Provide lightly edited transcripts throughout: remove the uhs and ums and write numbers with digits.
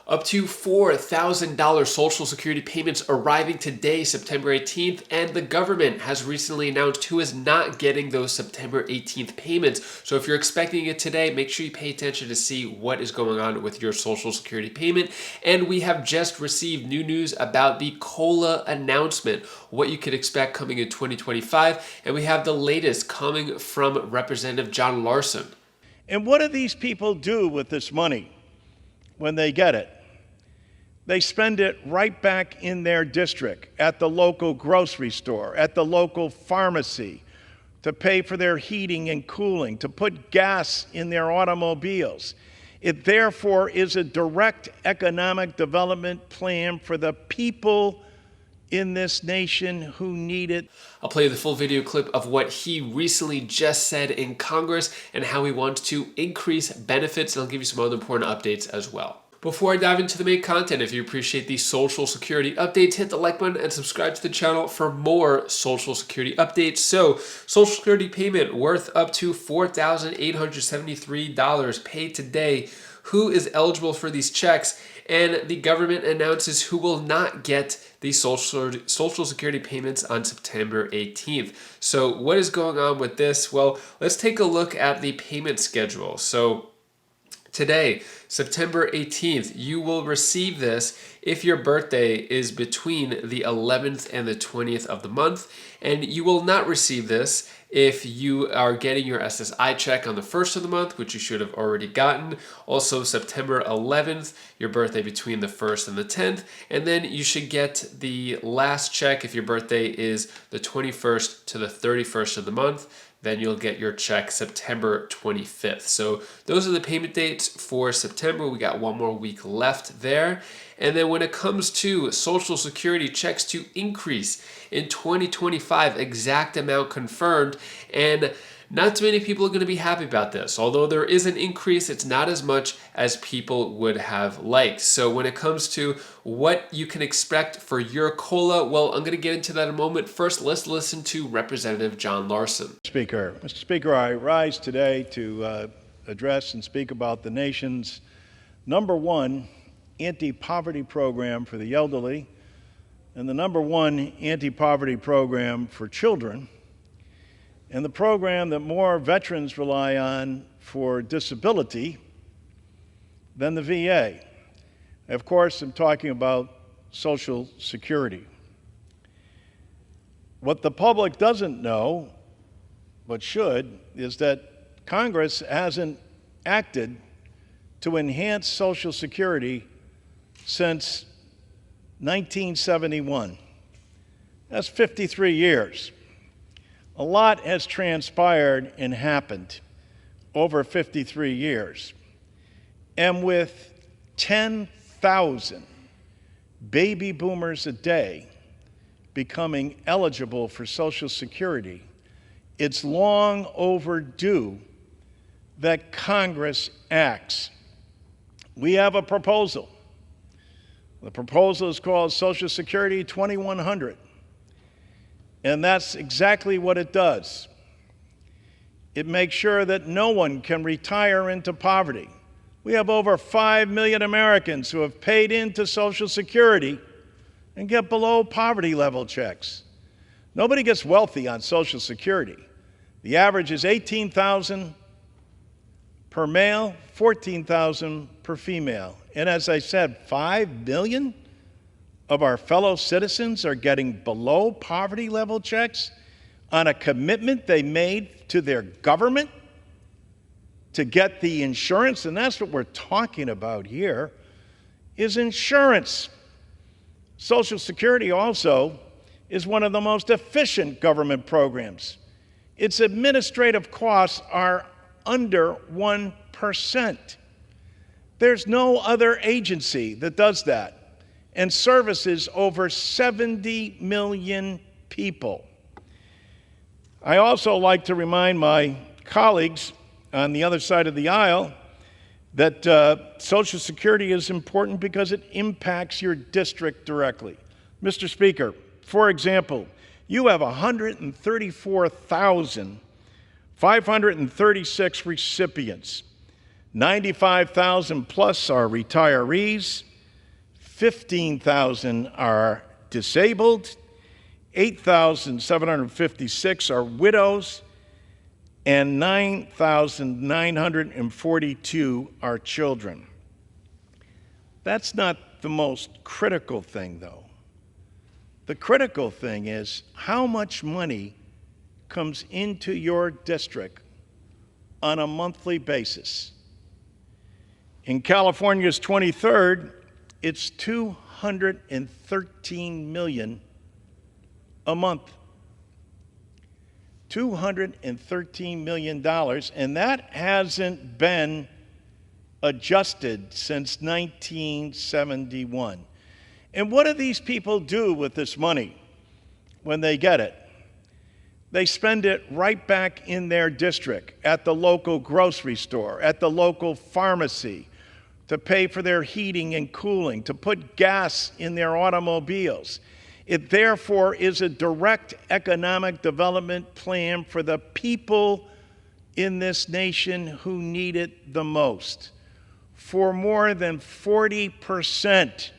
Up to $4,000 Social Security payments arriving today, September 18th, and the government has recently announced who is not getting those September 18th payments. So if you're expecting it today, make sure you pay attention to see what is going on with your Social Security payment. And we have just received new news about the COLA announcement, what you could expect coming in 2025, and we have the latest coming from Representative John Larson. And what do these people do with this money when they get it? They spend it right back in their district, at the local grocery store, at the local pharmacy, to pay for their heating and cooling, to put gas in their automobiles. It therefore is a direct economic development plan for the people in this nation who need it. I'll play the full video clip of what he recently just said in Congress and how he wants to increase benefits, and I'll give you some other important updates as well. Before I dive into the main content, if you appreciate these Social Security updates, hit the like button and subscribe to the channel for more Social Security updates. So, Social Security payment worth up to $4,873 paid today. Who is eligible for these checks? And the government announces who will not get these Social Security payments on September 18th. So what is going on with this? Well, let's take a look at the payment schedule. So today, September 18th, you will receive this if your birthday is between the 11th and the 20th of the month, and you will not receive this if you are getting your SSI check on the 1st of the month, which you should have already gotten. Also, September 11th, your birthday between the 1st and the 10th, and then you should get the last check if your birthday is the 21st to the 31st of the month. Then you'll get your check September 25th. So those are the payment dates for September. We got one more week left there. And then when it comes to Social Security checks to increase in 2025, exact amount confirmed, and not too many people are going to be happy about this. Although there is an increase, it's not as much as people would have liked. So when it comes to what you can expect for your COLA, well, I'm going to get into that in a moment. First, let's listen to Representative John Larson. Mr. Speaker, I rise today to address and speak about the nation's #1 anti-poverty program for the elderly and the #1 anti-poverty program for children, and the program that more veterans rely on for disability than the VA. Of course, I'm talking about Social Security. What the public doesn't know, but should, is that Congress hasn't acted to enhance Social Security since 1971. That's 53 years. A lot has transpired and happened over 53 years. And with 10,000 baby boomers a day becoming eligible for Social Security, it's long overdue that Congress acts. We have a proposal. The proposal is called Social Security 2100. And that's exactly what it does. It makes sure that no one can retire into poverty. We have over 5 million Americans who have paid into Social Security and get below poverty level checks. Nobody gets wealthy on Social Security. The average is $18,000 per male, $14,000 per female. And as I said, 5 million of our fellow citizens are getting below poverty level checks on a commitment they made to their government to get the insurance, and that's what we're talking about here, is insurance. Social Security also is one of the most efficient government programs. Its administrative costs are under 1%. There's no other agency that does that and services over 70 million people. I also like to remind my colleagues on the other side of the aisle that Social Security is important because it impacts your district directly. Mr. Speaker, for example, you have 134,536 recipients. 95,000 plus are retirees, 15,000 are disabled, 8,756 are widows, and 9,942 are children. That's not the most critical thing, though. The critical thing is how much money comes into your district on a monthly basis. In California's 23rd, it's $213 million a month. $213 million, and that hasn't been adjusted since 1971. And what do these people do with this money when they get it? They spend it right back in their district, at the local grocery store, at the local pharmacy, to pay for their heating and cooling, to put gas in their automobiles. It therefore is a direct economic development plan for the people in this nation who need it the most. For more than 40%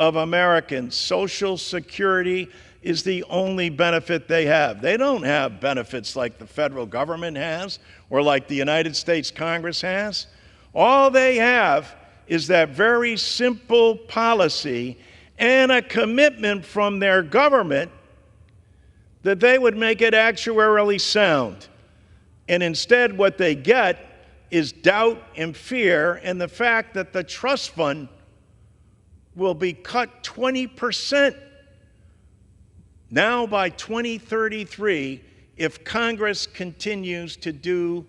of Americans, Social Security is the only benefit they have. They don't have benefits like the federal government has or like the United States Congress has. All they have is that very simple policy and a commitment from their government that they would make it actuarially sound. And instead, what they get is doubt and fear and the fact that the trust fund will be cut 20% now by 2033 if Congress continues to do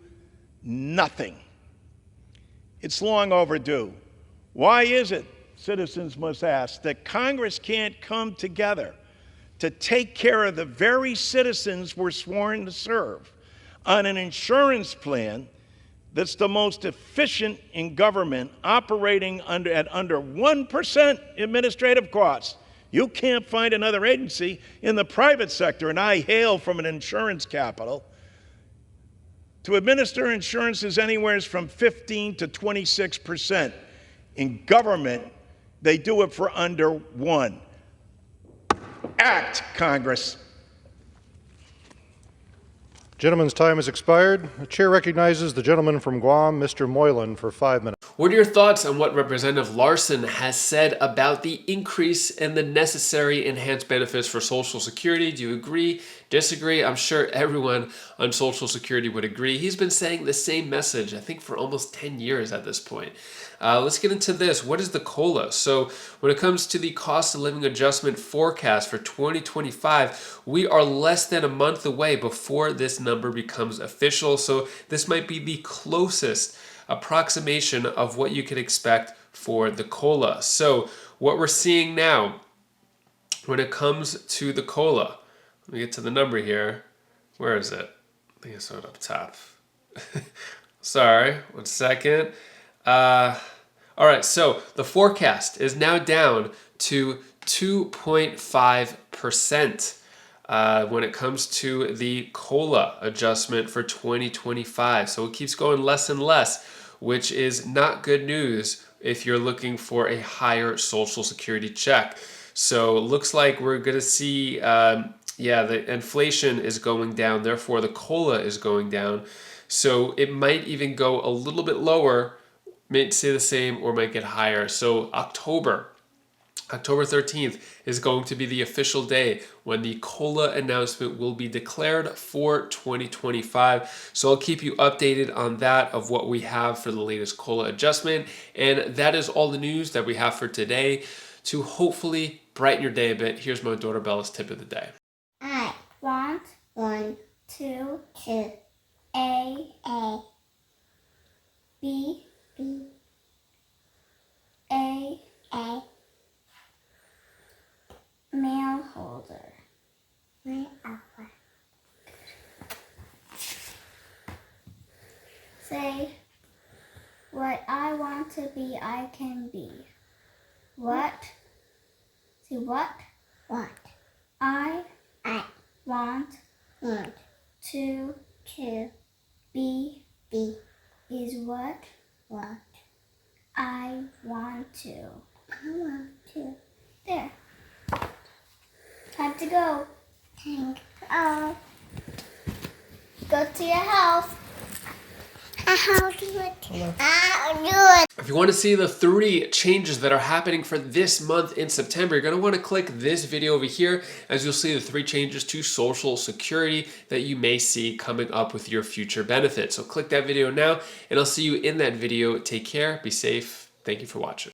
nothing. It's long overdue. Why is it, citizens must ask, that Congress can't come together to take care of the very citizens we're sworn to serve on an insurance plan that's the most efficient in government, operating at under 1% administrative costs? You can't find another agency in the private sector, and I hail from an insurance capital. To administer insurance is anywhere from 15 to 26%. In government, they do it for under 1%. Act, Congress. Gentleman's time has expired. The chair recognizes the gentleman from Guam, Mr. Moylan, for 5 minutes. What are your thoughts on what Representative Larson has said about the increase in the necessary enhanced benefits for Social Security? Do you agree, disagree? I'm sure everyone on Social Security would agree. He's been saying the same message, I think, for almost 10 years at this point. Let's get into this. What is the COLA? So when it comes to the cost of living adjustment forecast for 2025, we are less than a month away before this number becomes official. So this might be the closest approximation of what you could expect for the COLA. So what we're seeing now when it comes to the COLA, let me get to the number here. Where is it? I think I saw it up top. Sorry, 1 second. All right, so the forecast is now down to 2.5% when it comes to the COLA adjustment for 2025. So it keeps going less and less, which is not good news if you're looking for a higher Social Security check. So it looks like we're going to see, the inflation is going down, therefore the COLA is going down. So it might even go a little bit lower, may stay the same, or might get higher. So October 13th is going to be the official day when the COLA announcement will be declared for 2025. So I'll keep you updated on that of what we have for the latest COLA adjustment. And that is all the news that we have for today. To hopefully brighten your day a bit, here's my daughter Bella's tip of the day. I want 1, 2, 2, A, B, B, A, mail holder. Say, what I want to be, I can be. What? See what? What? I want to be is what I want to. I want to. There. Time to go. Go to your house. I'll do it. I'll do it. If you want to see the 3 changes that are happening for this month in September, you're going to want to click this video over here, as you'll see the 3 changes to Social Security that you may see coming up with your future benefits. So click that video now, and I'll see you in that video. Take care, be safe. Thank you for watching.